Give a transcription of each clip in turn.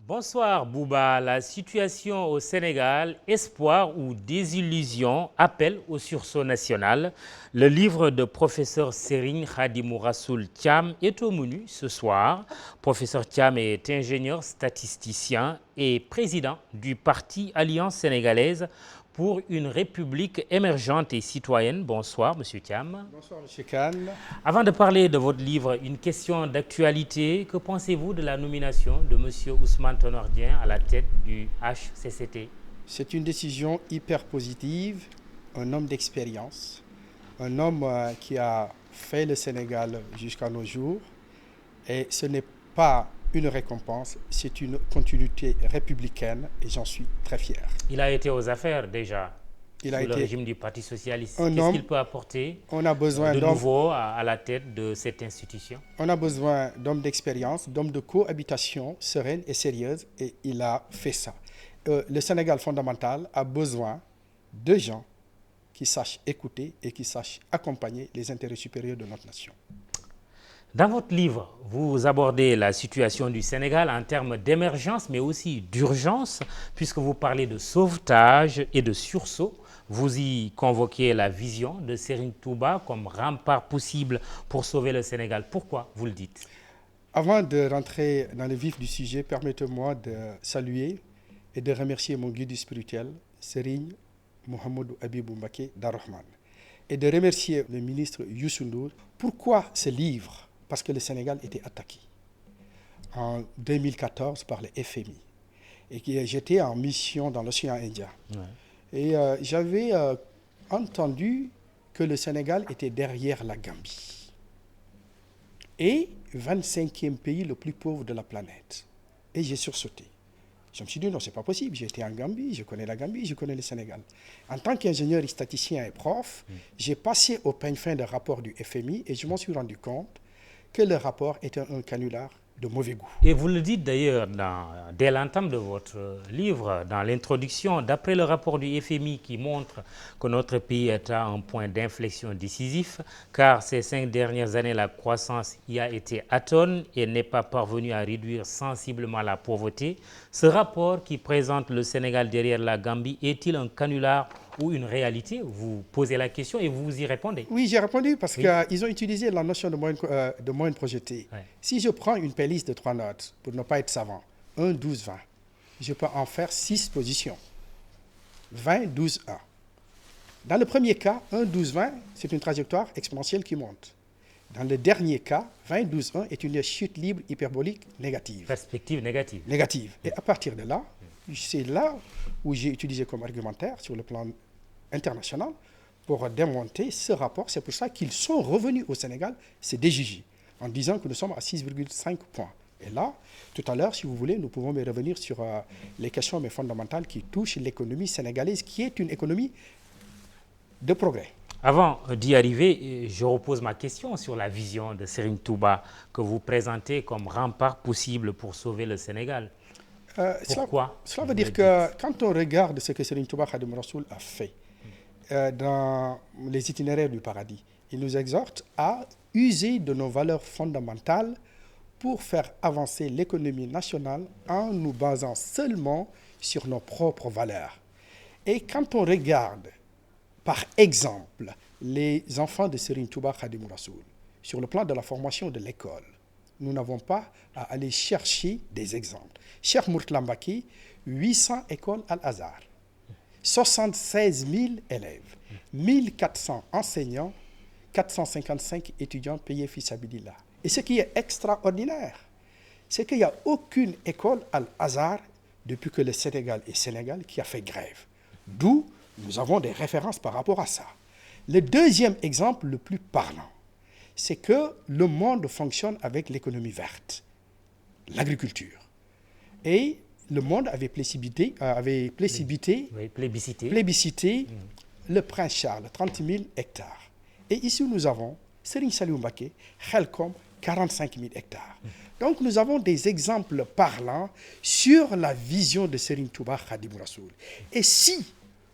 Bonsoir Bouba. La situation au Sénégal, espoir ou désillusion, appel au sursaut national. Le livre de professeur Serigne Khadimou Rassoul Thiam est au menu ce soir. Professeur Thiam est ingénieur statisticien et président du parti Alliance sénégalaise pour une république émergente et citoyenne. Bonsoir Monsieur Thiam. Bonsoir Monsieur Kane. Avant de parler de votre livre, une question d'actualité. Que pensez-vous de la nomination de Monsieur Ousmane Tanor Dieng à la tête du HCCT? C'est une décision hyper positive, un homme d'expérience, un homme qui a fait le Sénégal jusqu'à nos jours. Et ce n'est pas une récompense, c'est une continuité républicaine et j'en suis très fier. Il a été aux affaires déjà Il sous a le été régime du Parti socialiste. un Qu'est-ce homme. qu'il peut apporter On a besoin de d'hommes. nouveau à la tête de cette institution? On a besoin d'hommes d'expérience, d'hommes de cohabitation sereine et sérieuse, et il a fait ça. Le Sénégal fondamental a besoin de gens qui sachent écouter et qui sachent accompagner les intérêts supérieurs de notre nation. Dans votre livre, vous abordez la situation du Sénégal en termes d'émergence, mais aussi d'urgence, puisque vous parlez de sauvetage et de sursaut. Vous y convoquez la vision de Serigne Touba comme rempart possible pour sauver le Sénégal. Pourquoi vous le dites? Avant de rentrer dans le vif du sujet, permettez-moi de saluer et de remercier mon guide spirituel, Serigne Mouhamadou Habibou Mbacké Darrahmane, et de remercier le ministre Youssou Ndour. Pourquoi ce livre? Parce que le Sénégal était attaqué en 2014 par le FMI et que j'étais en mission dans l'océan Indien. Ouais. Et j'avais entendu que le Sénégal était derrière la Gambie et 25e pays le plus pauvre de la planète. Et j'ai sursauté. Je me suis dit non, c'est pas possible. J'ai été en Gambie, je connais la Gambie, je connais le Sénégal. En tant qu'ingénieur statisticien et prof, j'ai passé au peigne fin de rapport du FMI et je m'en suis rendu compte que le rapport était un canular de mauvais goût. Et vous le dites d'ailleurs dès l'entame de votre livre, dans l'introduction, d'après le rapport du FMI qui montre que notre pays est à un point d'inflexion décisif, car ces 5 dernières années, la croissance y a été atone et n'est pas parvenue à réduire sensiblement la pauvreté. Ce rapport qui présente le Sénégal derrière la Gambie est-il un canular ou une réalité? Vous posez la question et vous y répondez. Oui, j'ai répondu parce qu'ils ont utilisé la notion de moyenne projetée. Ouais. Si je prends une playlist de 3 notes, pour ne pas être savant, 1, 12, 20, je peux en faire 6 positions. 20, 12, 1. Dans le premier cas, 1, 12, 20, c'est une trajectoire exponentielle qui monte. Dans le dernier cas, 20, 12, 1 est une chute libre hyperbolique négative. Perspective négative. Négative. Et à partir de là, c'est là où j'ai utilisé comme argumentaire sur le plan international pour démonter ce rapport. C'est pour ça qu'ils sont revenus au Sénégal, c'est déjugé, en disant que nous sommes à 6,5 points. Et là, tout à l'heure, si vous voulez, nous pouvons revenir sur les questions mais fondamentales qui touchent l'économie sénégalaise, qui est une économie de progrès. Avant d'y arriver, je repose ma question sur la vision de Serigne Touba que vous présentez comme rempart possible pour sauver le Sénégal. Pourquoi? Cela veut dire que quand on regarde ce que Serigne Touba Khadimou Rassoul a fait dans les itinéraires du paradis, il nous exhorte à user de nos valeurs fondamentales pour faire avancer l'économie nationale en nous basant seulement sur nos propres valeurs. Et quand on regarde, par exemple, les enfants de Serigne Touba Khadimou Rassoul, sur le plan de la formation de l'école, nous n'avons pas à aller chercher des exemples. Cheikh Mourtala Mbacké, 800 écoles Al-Azhar, 76 000 élèves, 1400 enseignants, 455 étudiants payés fis sabilillah. Et ce qui est extraordinaire, c'est qu'il n'y a aucune école Al-Azhar depuis que le Sénégal est Sénégal qui a fait grève. D'où nous avons des références par rapport à ça. Le deuxième exemple le plus parlant, c'est que le monde fonctionne avec l'économie verte, l'agriculture. Et le monde avait plébiscité le Prince Charles, 30 000 hectares. Et ici, nous avons Serigne Saliou Mbacké, Khelcom, 45 000 hectares. Donc, nous avons des exemples parlants sur la vision de Serigne Touba Khadimou Rassoul. Et si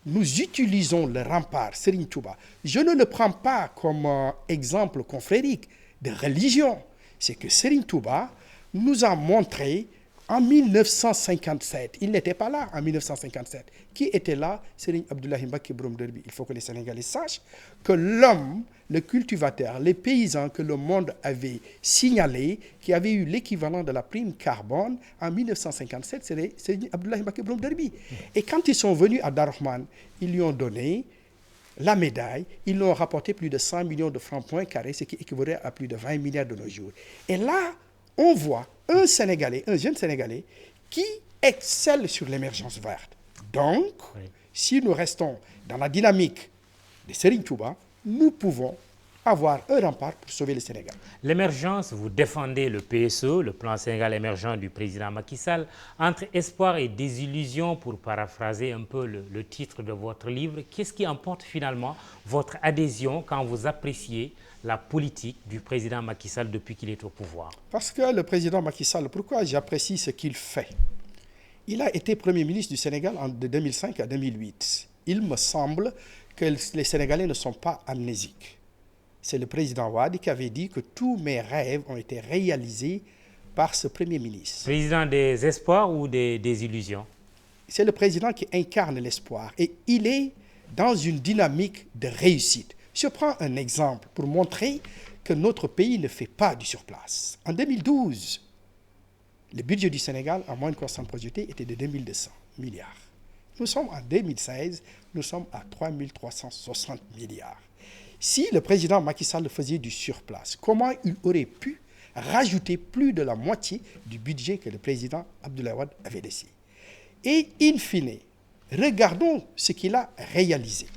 nous utilisons le rempart Serigne Touba, je ne le prends pas comme exemple confrérique de religion. C'est que Serigne Touba nous a montré En 1957, il n'était pas là en 1957. Qui était là? Serigne Abdoulaye Mbacké Borom Derby. Il faut que les Sénégalais sachent que l'homme, le cultivateur, les paysans que le monde avait signalés, qui avaient eu l'équivalent de la prime carbone en 1957, c'est Serigne Abdoulaye Mbacké Borom Derby. Et quand ils sont venus à Darahmane, ils lui ont donné la médaille, ils lui ont rapporté plus de 100 millions de francs point carré, ce qui équivaudrait à plus de 20 milliards de nos jours. Et là, on voit un Sénégalais, un jeune Sénégalais, qui excelle sur l'émergence verte. Donc, oui, si nous restons dans la dynamique de Serigne Touba, nous pouvons avoir un rempart pour sauver le Sénégal. L'émergence, vous défendez le PSE, le plan Sénégal émergent du président Macky Sall, entre espoir et désillusion, pour paraphraser un peu le titre de votre livre. Qu'est-ce qui emporte finalement votre adhésion quand vous appréciez la politique du président Macky Sall depuis qu'il est au pouvoir? Parce que le président Macky Sall, pourquoi j'apprécie ce qu'il fait? Il a été Premier ministre du Sénégal de 2005 à 2008. Il me semble que les Sénégalais ne sont pas amnésiques. C'est le président Wade qui avait dit que tous mes rêves ont été réalisés par ce Premier ministre. Président des espoirs ou des illusions? C'est le président qui incarne l'espoir et il est dans une dynamique de réussite. Je prends un exemple pour montrer que notre pays ne fait pas du surplace. En 2012, le budget du Sénégal en moyenne constante projetée était de 2200 milliards. Nous sommes en 2016, nous sommes à 3360 milliards. Si le président Macky Sall faisait du surplace, comment il aurait pu rajouter plus de la moitié du budget que le président Abdoulaye Wade avait laissé? Et in fine, regardons ce qu'il a réalisé.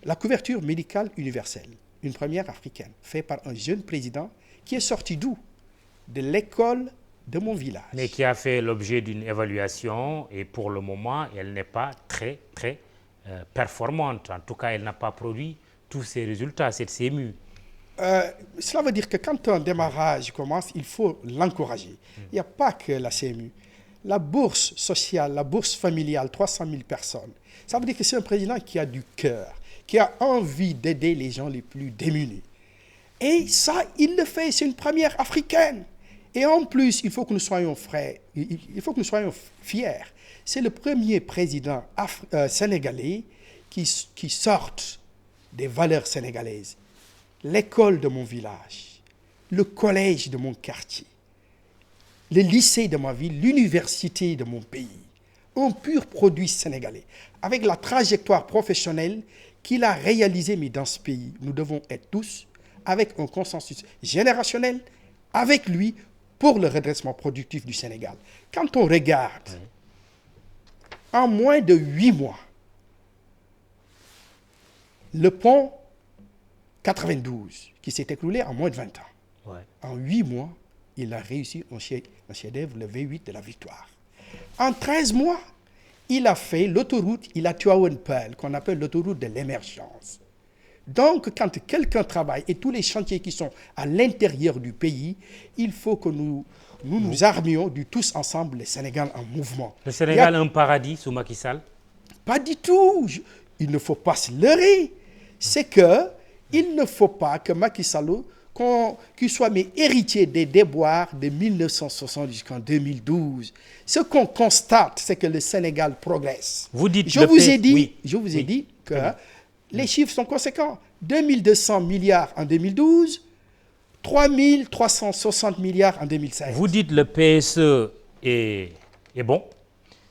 La couverture médicale universelle, une première africaine, faite par un jeune président qui est sorti d'où? De l'école de mon village. Mais qui a fait l'objet d'une évaluation et pour le moment, elle n'est pas très performante. En tout cas, elle n'a pas produit tous ses résultats, cette CMU. Cela veut dire que quand un démarrage commence, il faut l'encourager. Il n'y a pas que la CMU. La bourse sociale, la bourse familiale, 300 000 personnes. Ça veut dire que c'est un président qui a du cœur, qui a envie d'aider les gens les plus démunis. Et ça, il le fait, c'est une première africaine. Et en plus, il faut que nous soyons il faut que nous soyons fiers. C'est le premier président sénégalais qui sorte des valeurs sénégalaises. L'école de mon village, le collège de mon quartier, le lycée de ma ville, l'université de mon pays. Un pur produit sénégalais. Avec la trajectoire professionnelle qu'il a réalisée, mais dans ce pays, nous devons être tous avec un consensus générationnel, avec lui, pour le redressement productif du Sénégal. Quand on regarde, en moins de 8 mois, le pont 92, qui s'est écoulé en moins de 20 ans, en 8 mois, il a réussi un chef-d'œuvre, le V8 de la victoire. En 13 mois, il a fait l'autoroute Ila Tivaouane-Peulh, qu'on appelle l'autoroute de l'émergence. Donc, quand quelqu'un travaille et tous les chantiers qui sont à l'intérieur du pays, il faut que nous armions du tous ensemble le Sénégal en mouvement. Le Sénégal est un paradis sous Macky Sall? Pas du tout. Il ne faut pas se leurrer. C'est que il ne faut pas que Macky Sall, qu'il soit mes héritiers des déboires de 1960 jusqu'en 2012. Ce qu'on constate, c'est que le Sénégal progresse. Vous dites je vous ai dit que les chiffres sont conséquents. 2200 milliards en 2012, 3360 milliards en 2016. Vous dites le PSE est bon.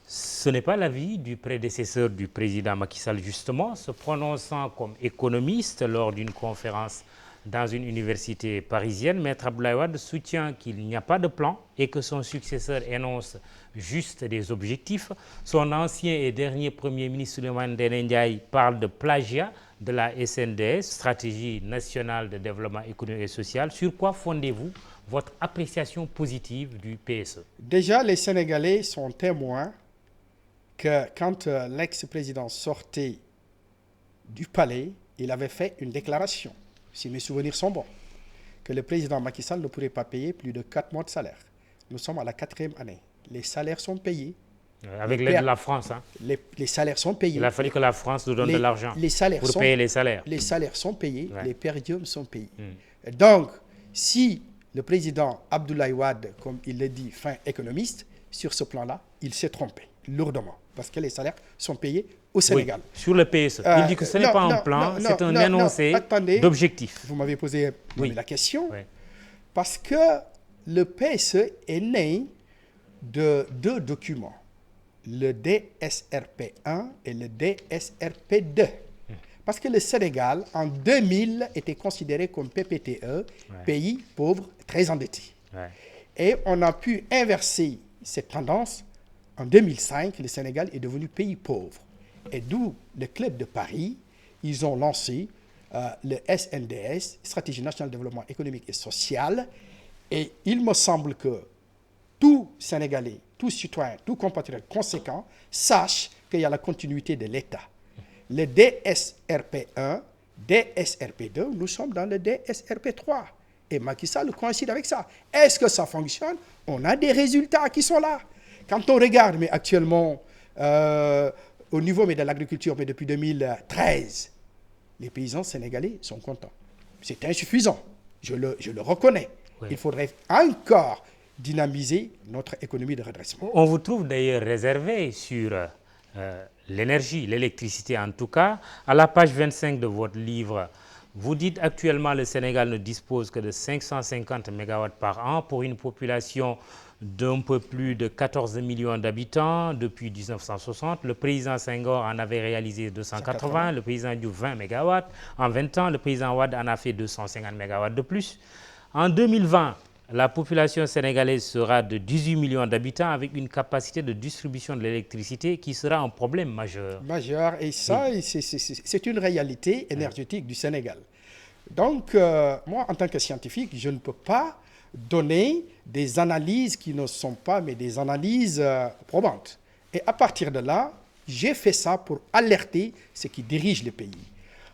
Ce n'est pas l'avis du prédécesseur du président Macky Sall, justement, se prononçant comme économiste lors d'une conférence dans une université parisienne. Maître Abdoulaye Wade soutient qu'il n'y a pas de plan et que son successeur énonce juste des objectifs. Son ancien et dernier Premier ministre Souleymane Ndéné Ndiaye parle de plagiat de la SNDS, Stratégie nationale de développement économique et social. Sur quoi fondez-vous votre appréciation positive du PSE? Déjà, les Sénégalais sont témoins que quand l'ex-président sortait du palais, il avait fait une déclaration, si mes souvenirs sont bons, que le président Macky Sall ne pourrait pas payer plus de 4 mois de salaire. Nous sommes à la 4e année. Les salaires sont payés. Avec l'aide de la France. Hein. Les salaires sont payés. Il a fallu que la France nous donne de l'argent pour payer les salaires. Les salaires sont payés, les per diem sont payés. Donc, si Le président Abdoulaye Wade, comme il le dit, fin économiste, sur ce plan-là, il s'est trompé lourdement parce que les salaires sont payés au Sénégal. Oui, sur le PSE. Il dit que ce n'est pas un plan, c'est un énoncé d'objectifs. Vous m'avez posé la question. Oui. Parce que le PSE est né de deux documents, le DSRP1 et le DSRP2. Parce que le Sénégal, en 2000, était considéré comme PPTE, pays pauvre, très endetté. Ouais. Et on a pu inverser cette tendance. En 2005, le Sénégal est devenu pays pauvre. Et d'où le Club de Paris, ils ont lancé le SNDS, Stratégie nationale de développement économique et social. Et il me semble que tout Sénégalais, tout citoyen, tout compatriote conséquent sache qu'il y a la continuité de l'État. Le DSRP1, DSRP2, nous sommes dans le DSRP3. Et Macky Sall coïncide avec ça. Est-ce que ça fonctionne? On a des résultats qui sont là. Quand on regarde, mais actuellement, au niveau de l'agriculture, mais depuis 2013, les paysans sénégalais sont contents. C'est insuffisant, je le reconnais. Oui. Il faudrait encore dynamiser notre économie de redressement. On vous trouve d'ailleurs réservé sur l'énergie, l'électricité en tout cas. À la page 25 de votre livre, vous dites actuellement le Sénégal ne dispose que de 550 MW par an pour une population d'un peu plus de 14 millions d'habitants depuis 1960. Le président Senghor en avait réalisé 280, le président Diouf 20 MW. En 20 ans, le président Wade en a fait 250 MW de plus. En 2020, la population sénégalaise sera de 18 millions d'habitants avec une capacité de distribution de l'électricité qui sera un problème majeur. Majeur, et ça, oui. C'est une réalité énergétique du Sénégal. Donc, moi, en tant que scientifique, je ne peux pas donner des analyses qui ne sont pas, mais des analyses probantes. Et à partir de là, j'ai fait ça pour alerter ceux qui dirigent le pays.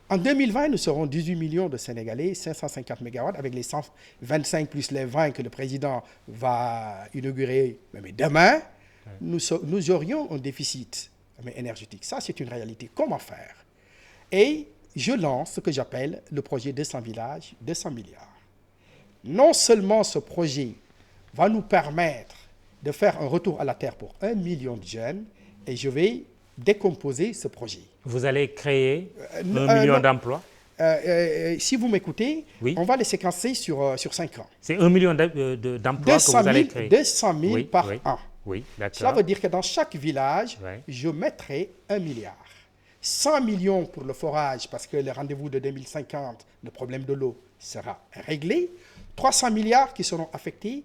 En 2020, nous serons 18 millions de Sénégalais, 550 MW, avec les 125 plus les 20 que le président va inaugurer mais demain, nous aurions un déficit énergétique. Ça, c'est une réalité. Comment faire? Et je lance ce que j'appelle le projet 200 villages, 200 milliards. Non seulement ce projet va nous permettre de faire un retour à la terre pour 1 million de jeunes, et je vais décomposer ce projet. Vous allez créer 1 million d'emplois? Si vous m'écoutez, oui. On va les séquencer sur 5 ans. C'est 1 million d'emplois que vous allez créer? 200 000 par an. Oui, d'accord. Cela veut dire que dans chaque village, je mettrai 1 milliard. 100 millions pour le forage, parce que le rendez-vous de 2050, le problème de l'eau sera réglé. 300 milliards qui seront affectés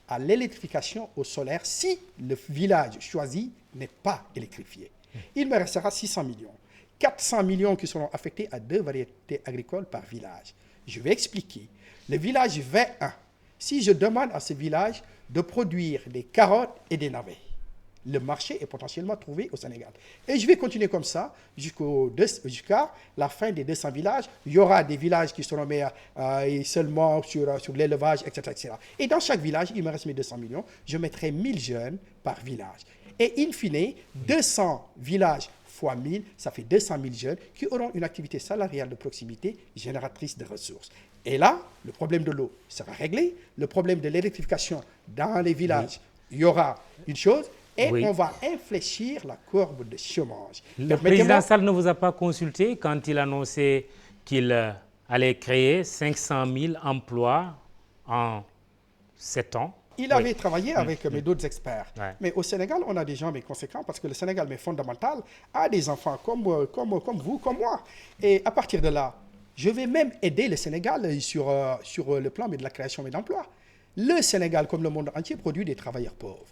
à l'électrification au solaire si le village choisi n'est pas électrifié. Il me restera 600 millions. 400 millions qui seront affectés à 2 variétés agricoles par village. Je vais expliquer. Le village V1, si je demande à ce village de produire des carottes et des navets, le marché est potentiellement trouvé au Sénégal. Et je vais continuer comme ça jusqu'à la fin des 200 villages. Il y aura des villages qui seront seulement sur l'élevage, etc., etc. Et dans chaque village, il me reste mes 200 millions. Je mettrai 1000 jeunes par village. Et in fine, 200 villages fois 1000, ça fait 200 000 jeunes qui auront une activité salariale de proximité génératrice de ressources. Et là, le problème de l'eau sera réglé. Le problème de l'électrification dans les villages, il y aura une chose. Et on va infléchir la courbe de chômage. Le président Sall ne vous a pas consulté quand il annonçait qu'il allait créer 500 000 emplois en 7 ans? Il avait travaillé avec d'autres experts. Mais au Sénégal, on a des gens conséquents parce que le Sénégal, fondamental, a des enfants comme vous, comme moi. Et à partir de là, je vais même aider le Sénégal sur le plan de la création d'emplois. Le Sénégal, comme le monde entier, produit des travailleurs pauvres.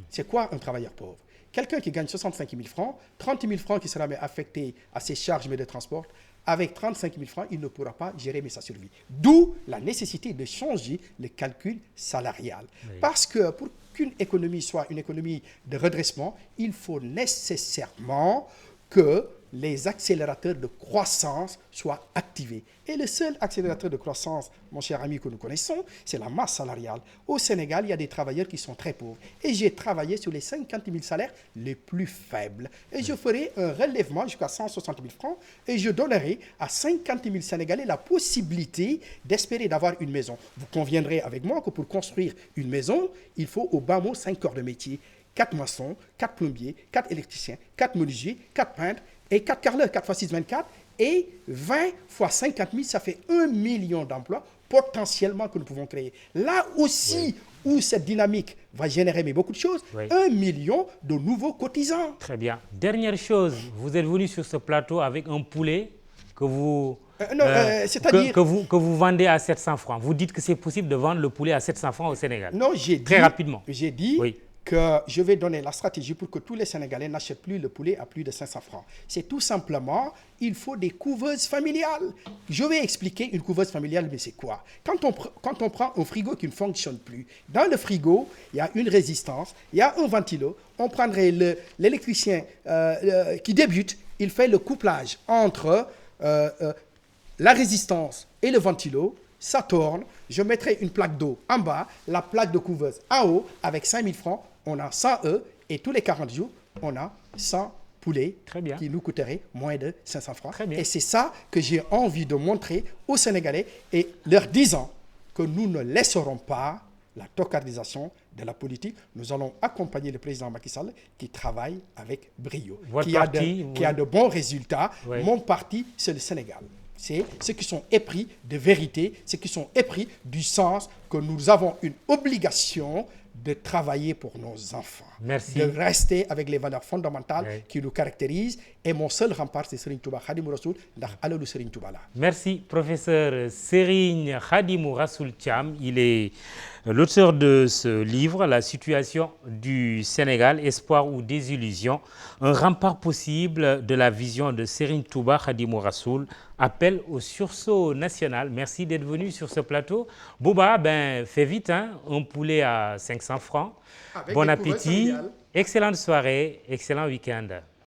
C'est quoi un travailleur pauvre? Quelqu'un qui gagne 65 000 francs, 30 000 francs qui sera affecté à ses charges de transport. Avec 35 000 francs, il ne pourra pas gérer sa survie. D'où la nécessité de changer le calcul salarial. Oui. Parce que pour qu'une économie soit une économie de redressement, il faut nécessairement que les accélérateurs de croissance soient activés. Et le seul accélérateur de croissance, mon cher ami, que nous connaissons, c'est la masse salariale. Au Sénégal, il y a des travailleurs qui sont très pauvres. Et j'ai travaillé sur les 50 000 salaires les plus faibles. Et je ferai un relèvement jusqu'à 160 000 francs et je donnerai à 50 000 Sénégalais la possibilité d'espérer d'avoir une maison. Vous conviendrez avec moi que pour construire une maison, il faut au bas mot 5 corps de métier. 4 maçons, 4 plombiers, 4 électriciens, 4 menuisiers, 4 peintres et 4 carreleurs, 4 x 6, 24. Et 20 x 50 000, ça fait 1 million d'emplois potentiellement que nous pouvons créer. Là aussi où cette dynamique va générer mais beaucoup de choses, 1 million de nouveaux cotisants. Très bien. Dernière chose, vous êtes venu sur ce plateau avec un poulet que vous... que vous vendez à 700 francs. Vous dites que c'est possible de vendre le poulet à 700 francs au Sénégal. Non, j'ai dit... Très rapidement. J'ai dit... que je vais donner la stratégie pour que tous les Sénégalais n'achètent plus le poulet à plus de 500 francs. C'est tout simplement, il faut des couveuses familiales. Je vais expliquer une couveuse familiale, mais c'est quoi? Quand on prend un frigo qui ne fonctionne plus, dans le frigo, il y a une résistance, il y a un ventilo, on prendrait l'électricien qui débute, il fait le couplage entre la résistance et le ventilo, ça tourne, je mettrai une plaque d'eau en bas, la plaque de couveuse en haut, avec 5 000 francs, on a 100 œufs, et tous les 40 jours, on a 100 poulets qui nous coûteraient moins de 500 francs. Et c'est ça que j'ai envie de montrer aux Sénégalais et leur disant que nous ne laisserons pas la tocardisation de la politique. Nous allons accompagner le président Macky Sall qui travaille avec brio, qui a de bons résultats. Mon parti, c'est le Sénégal. C'est ceux qui sont épris de vérité, ceux qui sont épris du sens que nous avons une obligation de travailler pour nos enfants. Merci. De rester avec les valeurs fondamentales qui nous caractérisent. Et mon seul rempart, c'est Serigne Touba Khadimou Rassoul, ndax alalu Serigne Touba la. Merci, professeur Serigne Khadimou Rassoul Thiam. Il est l'auteur de ce livre, La situation du Sénégal, espoir ou désillusion, un rempart possible de la vision de Serigne Touba Khadimou Rassoul, appel au sursaut national. Merci d'être venu sur ce plateau. Bouba, fais vite, hein, un poulet à 500 francs. Avec bon appétit, excellente soirée, excellent week-end.